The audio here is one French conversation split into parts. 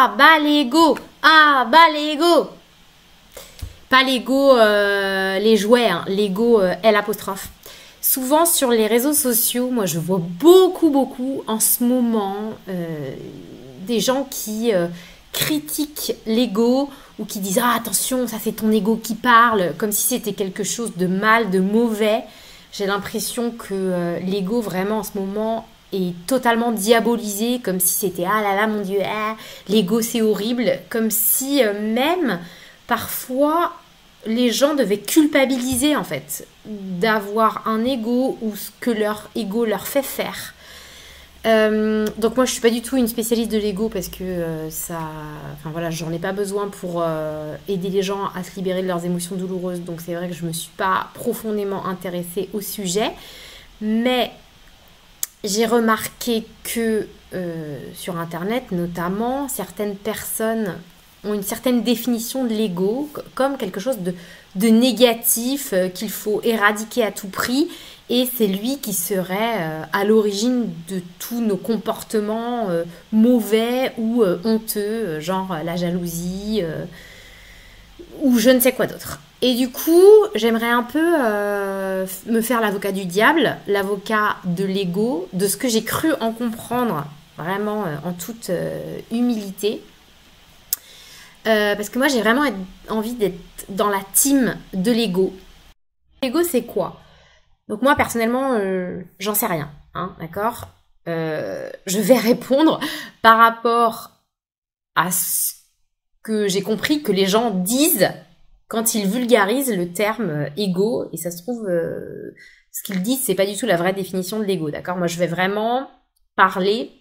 Ah, bah Lego. Ah, bah Lego. Pas Lego, les jouets, hein. Lego, L apostrophe. Souvent sur les réseaux sociaux, moi je vois beaucoup en ce moment des gens qui critiquent l'ego ou qui disent ah attention ça c'est ton ego qui parle comme si c'était quelque chose de mal, de mauvais. J'ai l'impression que l'ego vraiment en ce moment est totalement diabolisé comme si c'était ah là là mon Dieu ah, l'ego c'est horrible comme si même parfois les gens devaient culpabiliser en fait d'avoir un ego ou ce que leur ego leur fait faire. Donc moi je suis pas du tout une spécialiste de l'ego parce que ça, enfin voilà, j'en ai pas besoin pour aider les gens à se libérer de leurs émotions douloureuses. Donc c'est vrai que je me suis pas profondément intéressée au sujet, mais j'ai remarqué que sur internet notamment, certaines personnes ont une certaine définition de l'ego comme quelque chose de négatif qu'il faut éradiquer à tout prix et c'est lui qui serait à l'origine de tous nos comportements mauvais ou honteux, genre la jalousie ou je ne sais quoi d'autre. Et du coup, j'aimerais un peu me faire l'avocat du diable, l'avocat de l'ego, de ce que j'ai cru en comprendre vraiment en toute humilité. Parce que moi j'ai vraiment envie d'être dans la team de l'ego. L'ego c'est quoi? Donc moi personnellement j'en sais rien, hein, d'accord? Je vais répondre par rapport à ce que j'ai compris que les gens disent quand ils vulgarisent le terme ego et ça se trouve ce qu'ils disent c'est pas du tout la vraie définition de l'ego, d'accord? Moi je vais vraiment parler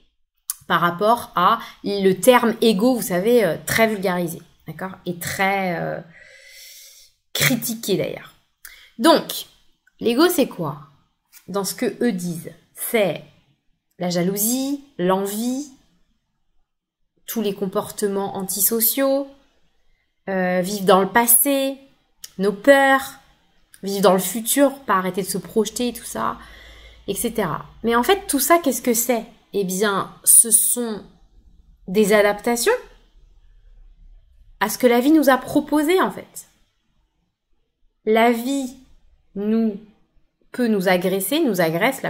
par rapport à le terme ego, vous savez, très vulgarisé, d'accord? Et très critiqué d'ailleurs. Donc, l'ego c'est quoi? Dans ce que eux disent, c'est la jalousie, l'envie, tous les comportements antisociaux, vivre dans le passé, nos peurs, vivre dans le futur, pas arrêter de se projeter, tout ça, etc. Mais en fait, tout ça, qu'est-ce que c'est? Eh bien, ce sont des adaptations à ce que la vie nous a proposé, en fait. La vie peut nous agresser, nous agresse,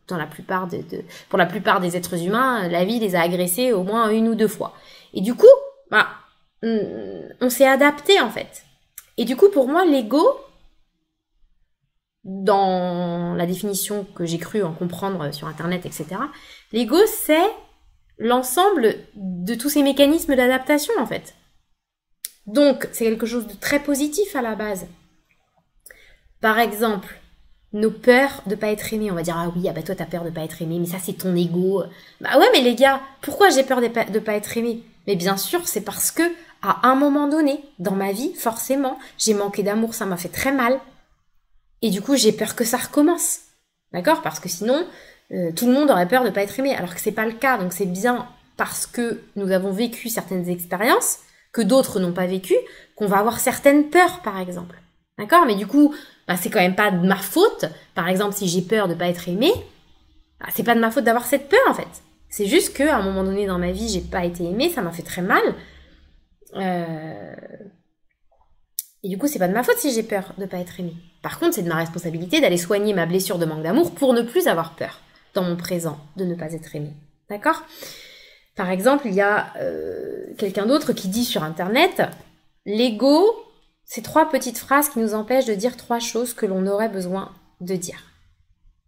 dans la plupart pour la plupart des êtres humains, la vie les a agressés au moins 1 ou 2 fois. Et du coup, on s'est adapté, en fait. Et du coup, pour moi, l'ego, dans la définition que j'ai cru en comprendre sur Internet, etc., l'ego, c'est l'ensemble de tous ces mécanismes d'adaptation, en fait. Donc, c'est quelque chose de très positif à la base. Par exemple, nos peurs de pas être aimés. On va dire, ah oui, ah bah toi, t'as peur de pas être aimé, mais ça, c'est ton ego. Bah ouais, mais les gars, pourquoi j'ai peur de pas être aimé? Mais bien sûr, c'est parce que, à un moment donné, dans ma vie, forcément, j'ai manqué d'amour, ça m'a fait très mal. Et du coup, j'ai peur que ça recommence. D'accord? Parce que sinon, tout le monde aurait peur de ne pas être aimé. Alors que c'est pas le cas. Donc c'est bien parce que nous avons vécu certaines expériences que d'autres n'ont pas vécu, qu'on va avoir certaines peurs, par exemple. D'accord? Mais du coup, c'est quand même pas de ma faute. Par exemple, si j'ai peur de ne pas être aimé, c'est pas de ma faute d'avoir cette peur, en fait. C'est juste qu'à un moment donné dans ma vie, j'ai pas été aimée, ça m'a fait très mal. Et du coup, c'est pas de ma faute si j'ai peur de pas être aimée. Par contre, c'est de ma responsabilité d'aller soigner ma blessure de manque d'amour pour ne plus avoir peur dans mon présent de ne pas être aimée. D'accord? Par exemple, il y a quelqu'un d'autre qui dit sur Internet, l'ego, c'est 3 petites phrases qui nous empêchent de dire 3 choses que l'on aurait besoin de dire.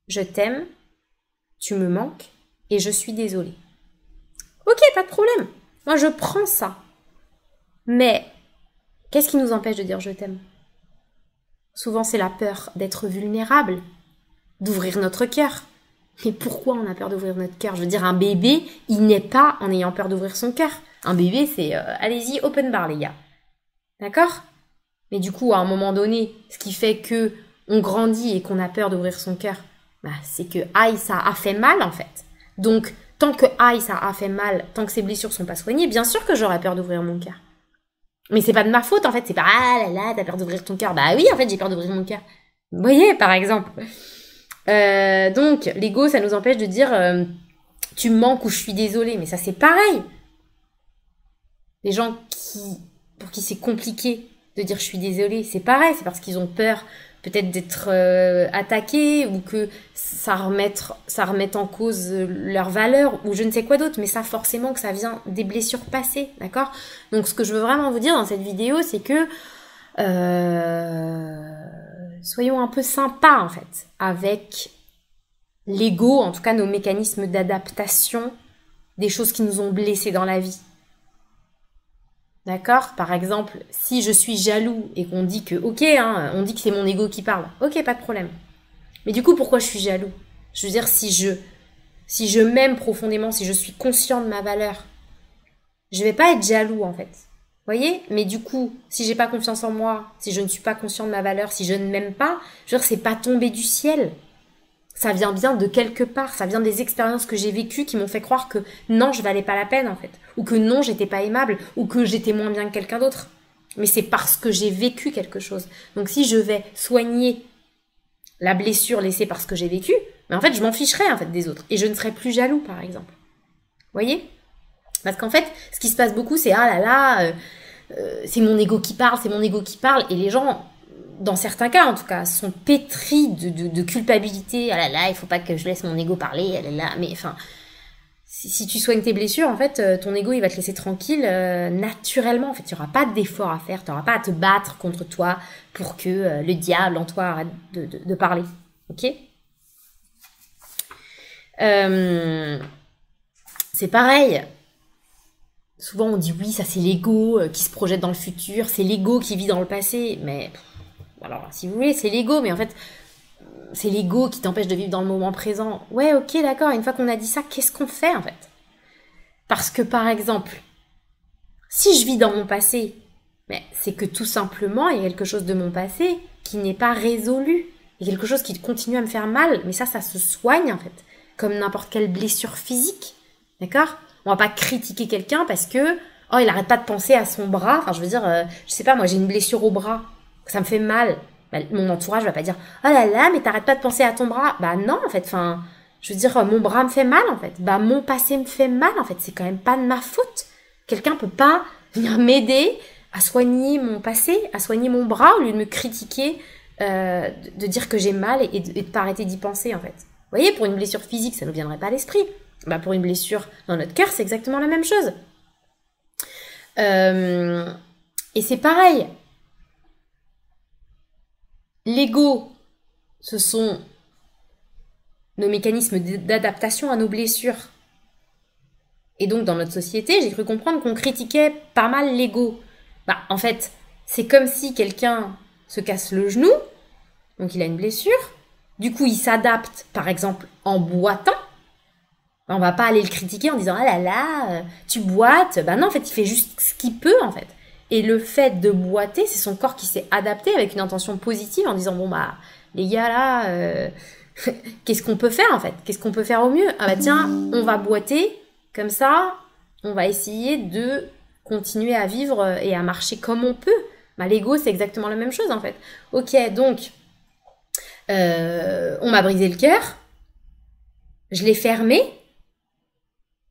Je t'aime, tu me manques et je suis désolée. Ok, pas de problème. Moi, je prends ça. Mais qu'est-ce qui nous empêche de dire je t'aime? Souvent, c'est la peur d'être vulnérable, d'ouvrir notre cœur. Mais pourquoi on a peur d'ouvrir notre cœur? Je veux dire, un bébé, il naît pas en ayant peur d'ouvrir son cœur. Un bébé, c'est allez-y, open bar, les gars. D'accord? Mais du coup, à un moment donné, ce qui fait que on grandit et qu'on a peur d'ouvrir son cœur, c'est que aïe, ça a fait mal, en fait. Donc, tant que aïe, ça a fait mal, tant que ces blessures sont pas soignées, bien sûr que j'aurais peur d'ouvrir mon cœur. Mais c'est pas de ma faute, en fait. C'est pas, ah là là, t'as peur d'ouvrir ton cœur. Bah oui, en fait, j'ai peur d'ouvrir mon cœur. Vous voyez, par exemple. Donc, l'ego, ça nous empêche de dire, tu me manques ou je suis désolée. Mais ça, c'est pareil. Les gens pour qui c'est compliqué de dire je suis désolée, c'est pareil, c'est parce qu'ils ont peur peut-être d'être attaqués ou que ça remette en cause leur valeur ou je ne sais quoi d'autre, mais ça forcément que ça vient des blessures passées, d'accord? Donc ce que je veux vraiment vous dire dans cette vidéo, c'est que soyons un peu sympas en fait avec l'ego, en tout cas nos mécanismes d'adaptation des choses qui nous ont blessés dans la vie. D'accord? Par exemple, si je suis jaloux et qu'on dit que, ok, hein, on dit que c'est mon ego qui parle, ok, pas de problème. Mais du coup, pourquoi je suis jaloux? Je veux dire, si je m'aime profondément, si je suis conscient de ma valeur, je vais pas être jaloux en fait. Vous voyez? Mais du coup, si j'ai pas confiance en moi, si je ne suis pas conscient de ma valeur, si je ne m'aime pas, je veux dire, c'est pas tombé du ciel. Ça vient bien de quelque part, ça vient des expériences que j'ai vécues qui m'ont fait croire que non, je valais pas la peine en fait, ou que non, j'étais pas aimable, ou que j'étais moins bien que quelqu'un d'autre. Mais c'est parce que j'ai vécu quelque chose. Donc si je vais soigner la blessure laissée par ce que j'ai vécu, mais en fait, je m'en ficherai en fait des autres et je ne serai plus jaloux par exemple. Vous voyez? Parce qu'en fait, ce qui se passe beaucoup, c'est ah là là, c'est mon ego qui parle, c'est mon ego qui parle, et les gens, dans certains cas en tout cas, sont pétris de culpabilité. Ah là là, il faut pas que je laisse mon ego parler. Ah là là, mais enfin, si tu soignes tes blessures, en fait, ton ego il va te laisser tranquille naturellement. En fait, tu n'auras pas d'effort à faire, tu n'auras pas à te battre contre toi pour que le diable en toi arrête de parler. Ok? C'est pareil. Souvent on dit oui, ça c'est l'ego qui se projette dans le futur, c'est l'ego qui vit dans le passé, mais alors si vous voulez c'est l'ego, mais en fait c'est l'ego qui t'empêche de vivre dans le moment présent. Ouais, ok, d'accord, une fois qu'on a dit ça, qu'est-ce qu'on fait en fait? Parce que par exemple, si je vis dans mon passé, mais c'est que tout simplement il y a quelque chose de mon passé qui n'est pas résolu, il y a quelque chose qui continue à me faire mal, mais ça se soigne en fait, comme n'importe quelle blessure physique, d'accord? On va pas critiquer quelqu'un parce que oh il arrête pas de penser à son bras. Enfin je veux dire, je sais pas, moi j'ai une blessure au bras, ça me fait mal. Bah, mon entourage va pas dire oh là là mais t'arrêtes pas de penser à ton bras. Bah non en fait, enfin je veux dire mon bras me fait mal en fait. Bah mon passé me fait mal en fait. C'est quand même pas de ma faute. Quelqu'un peut pas venir m'aider à soigner mon passé, à soigner mon bras au lieu de me critiquer, de dire que j'ai mal et de pas arrêter d'y penser en fait. Vous voyez, pour une blessure physique ça ne viendrait pas à l'esprit. Bah pour une blessure dans notre cœur, c'est exactement la même chose. Et c'est pareil. L'ego, ce sont nos mécanismes d'adaptation à nos blessures. Et donc dans notre société, j'ai cru comprendre qu'on critiquait pas mal l'ego. Bah en fait, c'est comme si quelqu'un se casse le genou, donc il a une blessure, du coup il s'adapte par exemple en boitant. On va pas aller le critiquer en disant ah là là, tu boites. Ben non, en fait, il fait juste ce qu'il peut en fait. Et le fait de boiter, c'est son corps qui s'est adapté avec une intention positive en disant bon bah les gars là, qu'est-ce qu'on peut faire en fait? Qu'est-ce qu'on peut faire au mieux? Ah bah tiens, on va boiter comme ça, on va essayer de continuer à vivre et à marcher comme on peut. Bah l'ego, c'est exactement la même chose en fait. Ok, donc on m'a brisé le cœur, je l'ai fermé.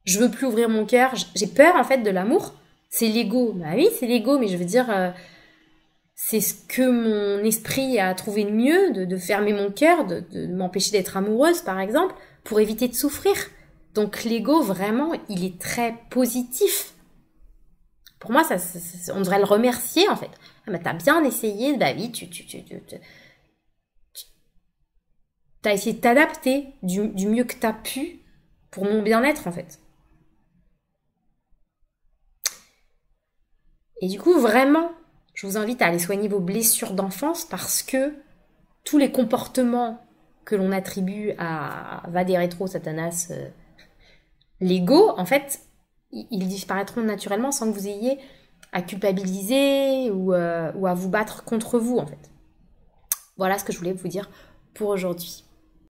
Je veux plus ouvrir mon cœur, j'ai peur en fait de l'amour. C'est l'ego. Bah oui, c'est l'ego, mais je veux dire, c'est ce que mon esprit a trouvé de mieux, de fermer mon cœur, de m'empêcher d'être amoureuse par exemple, pour éviter de souffrir. Donc l'ego, vraiment, il est très positif. Pour moi, on devrait le remercier en fait. Ah, mais t'as bien essayé, bah oui, t'as essayé de t'adapter du mieux que t'as pu pour mon bien-être en fait. Et du coup, vraiment, je vous invite à aller soigner vos blessures d'enfance parce que tous les comportements que l'on attribue à Vade Rétro, Satanas, l'ego, en fait, ils disparaîtront naturellement sans que vous ayez à culpabiliser ou à vous battre contre vous, en fait. Voilà ce que je voulais vous dire pour aujourd'hui.